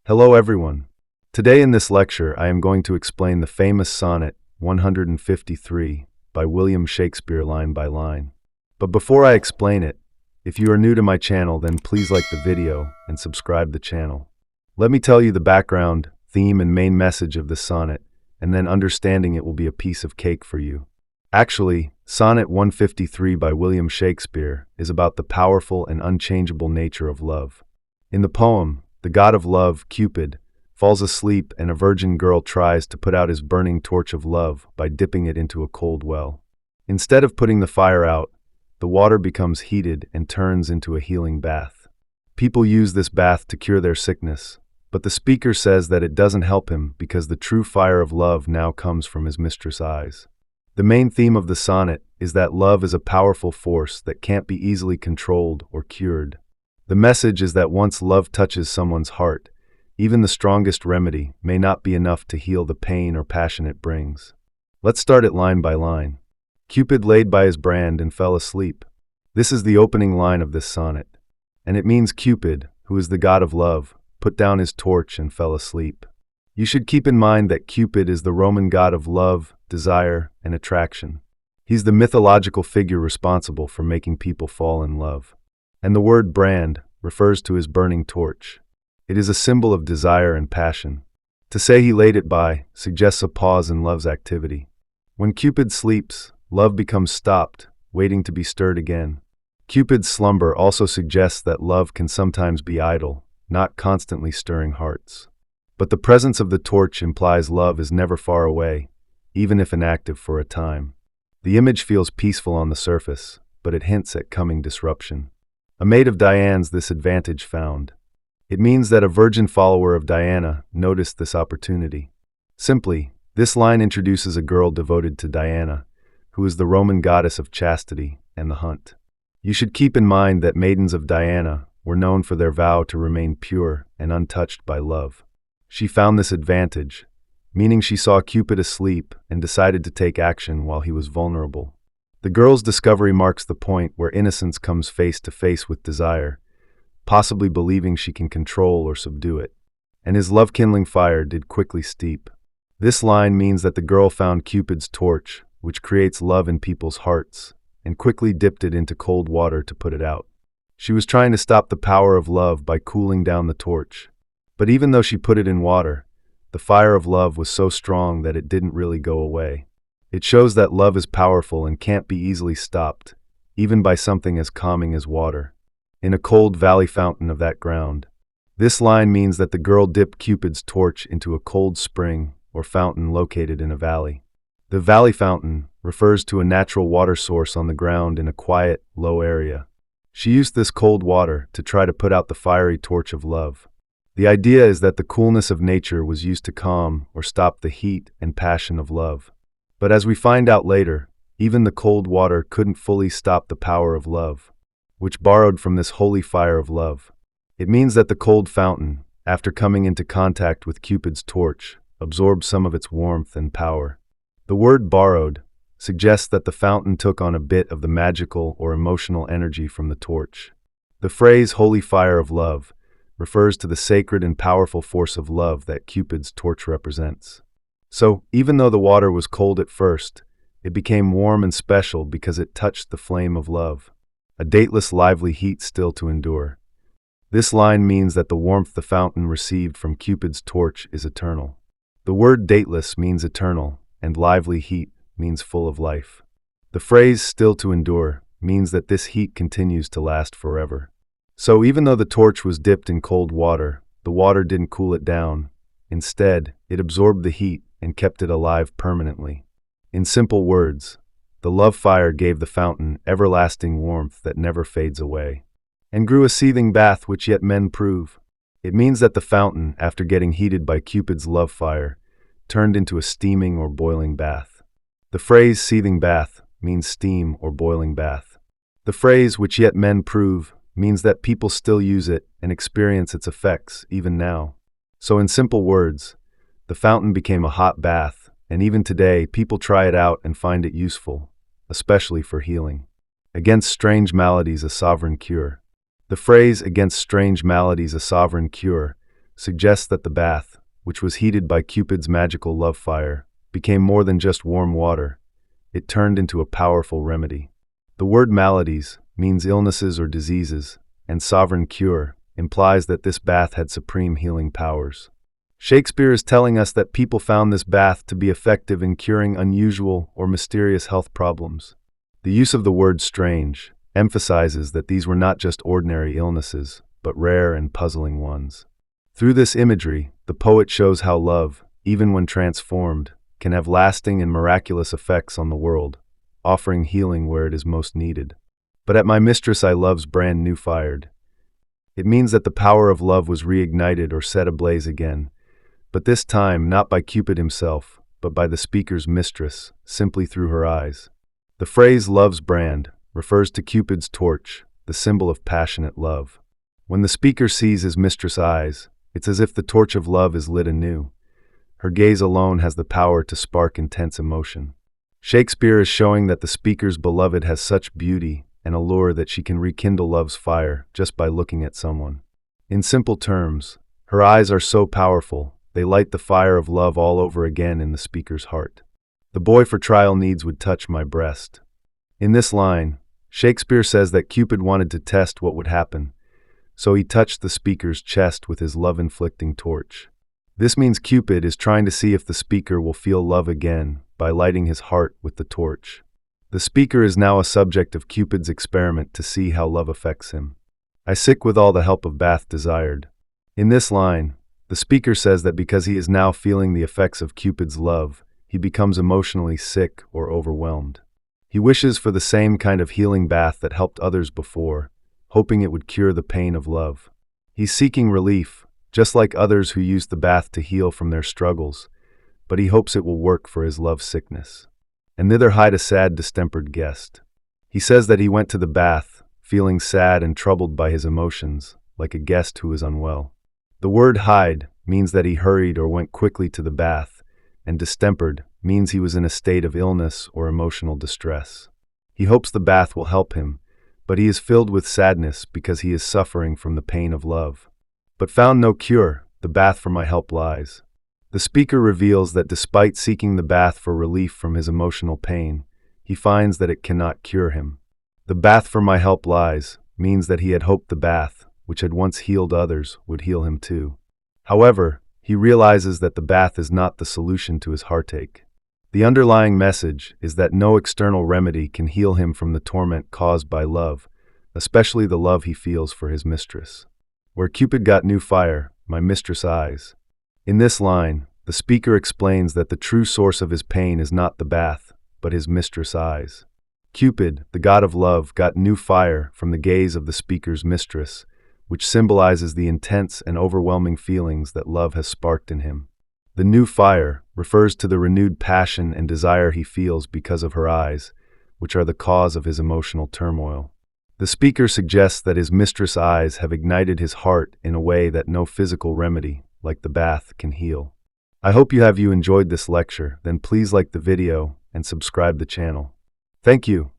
Hello everyone. Today in this lecture I am going to explain the famous sonnet 153 by William Shakespeare line by line. But before I explain it, if you are new to my channel then please like the video and subscribe the channel. Let me tell you the background, theme and main message of this sonnet, and then understanding it will be a piece of cake for you. Actually, Sonnet 153 by William Shakespeare is about the powerful and unchangeable nature of love. In the poem, the god of love, Cupid, falls asleep and a virgin girl tries to put out his burning torch of love by dipping it into a cold well. Instead of putting the fire out, the water becomes heated and turns into a healing bath. People use this bath to cure their sickness, but the speaker says that it doesn't help him because the true fire of love now comes from his mistress' eyes. The main theme of the sonnet is that love is a powerful force that can't be easily controlled or cured. The message is that once love touches someone's heart, even the strongest remedy may not be enough to heal the pain or passion it brings. Let's start it line by line. Cupid laid by his brand and fell asleep. This is the opening line of this sonnet, and it means Cupid, who is the god of love, put down his torch and fell asleep. You should keep in mind that Cupid is the Roman god of love, desire, and attraction. He's the mythological figure responsible for making people fall in love. And the word brand refers to his burning torch. It is a symbol of desire and passion. To say he laid it by suggests a pause in love's activity. When Cupid sleeps, love becomes stopped, waiting to be stirred again. Cupid's slumber also suggests that love can sometimes be idle, not constantly stirring hearts. But the presence of the torch implies love is never far away, even if inactive for a time. The image feels peaceful on the surface, but it hints at coming disruption. A maid of Diana's this advantage found. It means that a virgin follower of Diana noticed this opportunity. Simply, this line introduces a girl devoted to Diana, who is the Roman goddess of chastity and the hunt. You should keep in mind that maidens of Diana were known for their vow to remain pure and untouched by love. She found this advantage, meaning she saw Cupid asleep and decided to take action while he was vulnerable. The girl's discovery marks the point where innocence comes face to face with desire, possibly believing she can control or subdue it. And his love-kindling fire did quickly steep. This line means that the girl found Cupid's torch, which creates love in people's hearts, and quickly dipped it into cold water to put it out. She was trying to stop the power of love by cooling down the torch. But even though she put it in water, the fire of love was so strong that it didn't really go away. It shows that love is powerful and can't be easily stopped, even by something as calming as water. In a cold valley fountain of that ground. This line means that the girl dipped Cupid's torch into a cold spring or fountain located in a valley. The valley fountain refers to a natural water source on the ground in a quiet, low area. She used this cold water to try to put out the fiery torch of love. The idea is that the coolness of nature was used to calm or stop the heat and passion of love. But as we find out later, even the cold water couldn't fully stop the power of love, which borrowed from this holy fire of love. It means that the cold fountain, after coming into contact with Cupid's torch, absorbed some of its warmth and power. The word borrowed suggests that the fountain took on a bit of the magical or emotional energy from the torch. The phrase holy fire of love refers to the sacred and powerful force of love that Cupid's torch represents. So, even though the water was cold at first, it became warm and special because it touched the flame of love, a dateless lively heat still to endure. This line means that the warmth the fountain received from Cupid's torch is eternal. The word dateless means eternal, and lively heat means full of life. The phrase still to endure means that this heat continues to last forever. So even though the torch was dipped in cold water, the water didn't cool it down. Instead, it absorbed the heat and kept it alive permanently. In simple words, the love fire gave the fountain everlasting warmth that never fades away, and grew a seething bath which yet men prove. It means that the fountain, after getting heated by Cupid's love fire, turned into a steaming or boiling bath. The phrase seething bath means steam or boiling bath. The phrase which yet men prove means that people still use it and experience its effects even now. So in simple words, the fountain became a hot bath, and even today people try it out and find it useful, especially for healing. Against strange maladies a sovereign cure. The phrase against strange maladies a sovereign cure suggests that the bath, which was heated by Cupid's magical love fire, became more than just warm water. It turned into a powerful remedy. The word maladies means illnesses or diseases, and sovereign cure implies that this bath had supreme healing powers. Shakespeare is telling us that people found this bath to be effective in curing unusual or mysterious health problems. The use of the word strange emphasizes that these were not just ordinary illnesses, but rare and puzzling ones. Through this imagery, the poet shows how love, even when transformed, can have lasting and miraculous effects on the world, offering healing where it is most needed. But at my mistress I love's brand new fired. It means that the power of love was reignited or set ablaze again, but this time not by Cupid himself, but by the speaker's mistress, simply through her eyes. The phrase love's brand refers to Cupid's torch, the symbol of passionate love. When the speaker sees his mistress' eyes, it's as if the torch of love is lit anew. Her gaze alone has the power to spark intense emotion. Shakespeare is showing that the speaker's beloved has such beauty and allure that she can rekindle love's fire just by looking at someone. In simple terms, her eyes are so powerful, they light the fire of love all over again in the speaker's heart. The boy for trial needs would touch my breast. In this line, Shakespeare says that Cupid wanted to test what would happen, so he touched the speaker's chest with his love-inflicting torch. This means Cupid is trying to see if the speaker will feel love again by lighting his heart with the torch. The speaker is now a subject of Cupid's experiment to see how love affects him. I sick with all the help of bath desired. In this line, the speaker says that because he is now feeling the effects of Cupid's love, he becomes emotionally sick or overwhelmed. He wishes for the same kind of healing bath that helped others before, hoping it would cure the pain of love. He's seeking relief, just like others who used the bath to heal from their struggles, but he hopes it will work for his love sickness. And thither hied a sad distempered guest. He says that he went to the bath, feeling sad and troubled by his emotions, like a guest who is unwell. The word hied means that he hurried or went quickly to the bath, and distempered means he was in a state of illness or emotional distress. He hopes the bath will help him, but he is filled with sadness because he is suffering from the pain of love. But found no cure, the bath for my help lies. The speaker reveals that despite seeking the bath for relief from his emotional pain, he finds that it cannot cure him. The bath for my help lies means that he had hoped the bath, which had once healed others, would heal him too. However, he realizes that the bath is not the solution to his heartache. The underlying message is that no external remedy can heal him from the torment caused by love, especially the love he feels for his mistress. Where Cupid got new fire, my mistress' eyes. In this line, the speaker explains that the true source of his pain is not the bath, but his mistress' eyes. Cupid, the god of love, got new fire from the gaze of the speaker's mistress, which symbolizes the intense and overwhelming feelings that love has sparked in him. The new fire refers to the renewed passion and desire he feels because of her eyes, which are the cause of his emotional turmoil. The speaker suggests that his mistress' eyes have ignited his heart in a way that no physical remedy, like the bath, can heal. I hope you enjoyed this lecture, then please like the video and subscribe the channel. Thank you.